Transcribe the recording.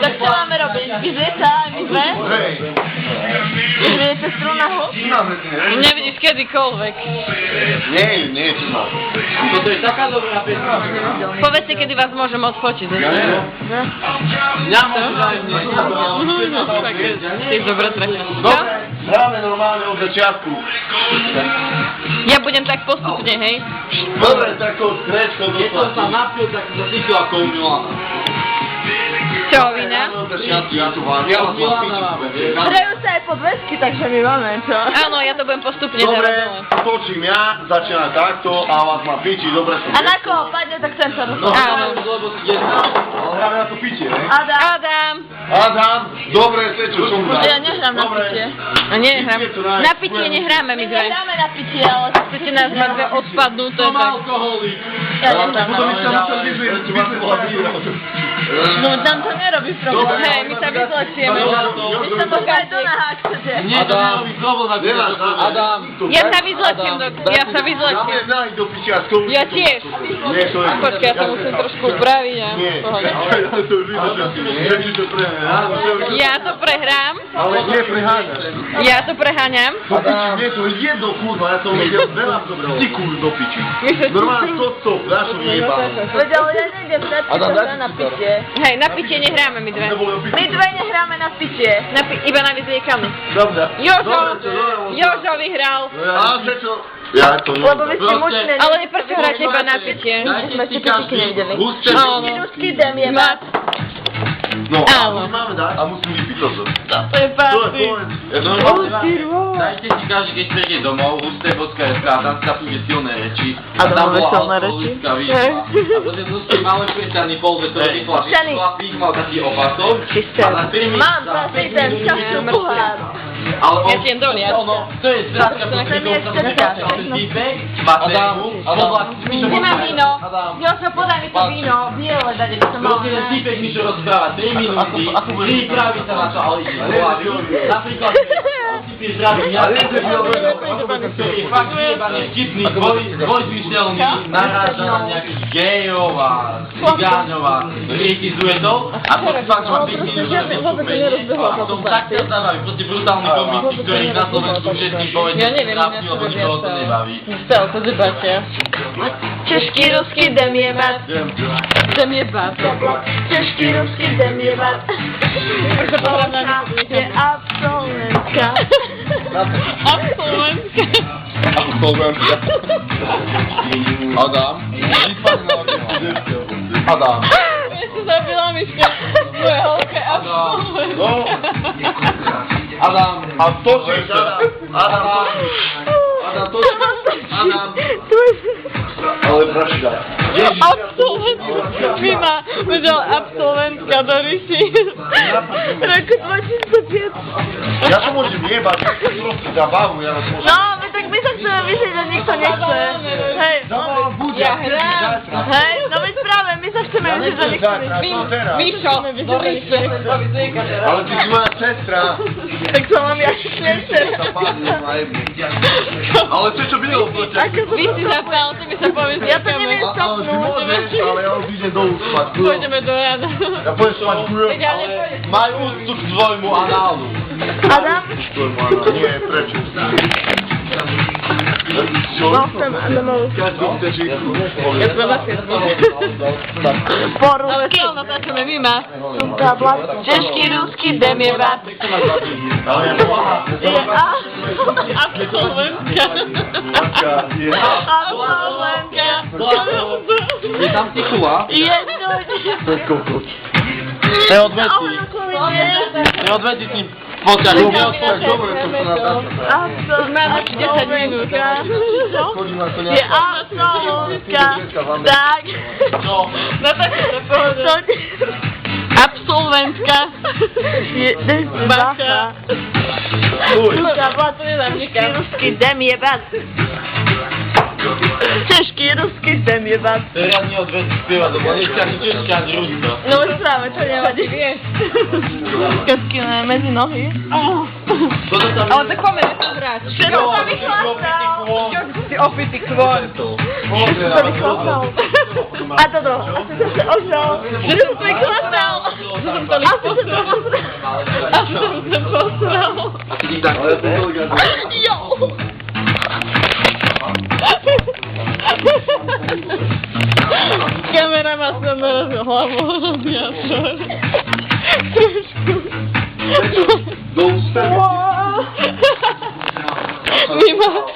Tak čo máme robiť? Vyzrieť sa aj my dve? Vyzriete strunahu? Nevidíš kedykoľvek. Nie, čo má. Toto je taká dobrá pesma. Povedzte, kedy vás môžem odfočiť. Ja môžem aj mne. Tak je, ty dobre trefíš. Hráme normálne od začiatku. Ja budem tak postupne, hej? Dobre, takou skrečkou. Keď som sa napil, tak sa cítila ako Milana. Čo, vína? Ja tu mám, ja vás mám píči. Hrajú sa aj podvesky, takže my máme, čo? Áno, ja to budem postupne dobre, zaradovať. točím ja, začínam takto a vás mám píči, dobre som. A na koho padne, tak ten sa dostane. Áno. Ale hráme na to piči, ne? Adam! Dobre, Sečo, som dá. Ja nehrám na pitie. A nehrám. Na pitie nehráme my dve. My nehráme na pitie, ale chcete nás mať dve odpadnúť, to je tak. Ja nehrám na pitie. No tam to nerobí problém. Hej, my sa vyzlečieme. My sa pokaj do naha, ak chcete. Nie, to nerobí problém, Adam. Ja sa vyzlečiem. Do piči a skôr. Ja tiež. Počkaj, ja sa musím trošku upraviť a ja to prehrám. Ale nie preháňaš. Ja to preháňam. Nie, to je jedno, kurva, ja som videl veľa dobrého. Ty kurva do piči. Normálne stop, dáš mi jebal. Veď, ale ja nejdem na pitie. Hej, na pitie nehráme my dve. My dve nehráme na pitie. Iba na vyzliekami. Dobre. Jožo vyhral. A Sečo? Ja to nie. Lebo vy ste mučné. Ale prečo hráte iba na pitie? Sme ste pičiky nevideli. Český dem je mat. No, a máme dať? A musím vypiť toto. To je pásy. Dajte si každý, keď príde domov, husté.sk, tam skapujete silné reči. A tam máme silné reči. A potom musíte malé priestaný polvetrový chlapík mal taký opasok. A na 3 minúty... Mám zase ten čašťu pohár. Ale ja ti jem doliať. To je zrátka počítok, tam je ten výbek, batéru, nemám víno. Jožo, podaj mi to víno. Biele dať, aby som mal. Prosím, ten týpek mi čo rozpráva 3 minúty, pripraví sa na to, ale ide do hlavy. Napríklad, si pripraví ktorý je fakt vyjebaný vtipný, dvojzmyselný, naráža na nejakých gejov a cigáňov a kritizuje to. A to fakt, že má 5 minút, že som tak sa zabaví, proste brutálny komiky, ktorý na Slovensku všetkým povedia, trápni, lebo nikoho to nebaví. Chcel to debatia. Český, ruský dem je bat. Dem je bat. Český, ruský dem je bat. Je absolventka. Absolventka. Adam. Adam. Ja si zabila myška. Moje holke absolventka. Adam. A točíš, Adam. Adam, točíš. Adam. Ale vražda. Absolventka. Mima, vedel absolventka do Ryši. Roku 2005. Ja to môžem jebať, ja to proste zabavu, ja to môžem... No, tak my sa chceme vyšliť, že nikto nechce. Hej, ja hrám. Hej, no veď práve, my sa chceme vyšliť, že nikto nechce. Míšo, do Ryši. Ale ty si moja sestra. Tak to mám ja sestra. Ale čo bylo v plete? Vy si zapal, ty mi sa povedz. Ja to neviem stopnúť. Ale ja už idem do spať. Pôjdeme do rada. Ja pôjdem spať kujo. Maj úctu k tvojmu análu. Adam? Nie, prečo? No, chcem Adamovu. Ja sme na svietku. Po rusky. Ale to natáčame mima. Český, ruský, dem je vat. Je absolventka. Absolventka. Je tam tichula? Jedno. To je odvetý. To je odvetý s ním. Počkaj, Už máme 10 minút. Je absolventka. Tak. Natáča sa pohodol. Absolventka. Je bacha. Luka, vlad, český, ruský, dem je bat. Český, ruský, dem je bat. To je riadný odvetý spieva, lebo nechce ani česká, ani ruska. No už práve, to nevadí, vieš. Kacky medzi nohy. Ale tak poďme na to hrať. Všetko sa vychlastal. Si opitý kvôr. Všetko sa vychlastal. A toto. A to sa ožal. Všetko sa vychlastal. tolik posral. A jsem se posral. Ale to kolega... Jo! Kamera má sem narazil hlavou radiátor. Trošku. Do ústevy. Mimo.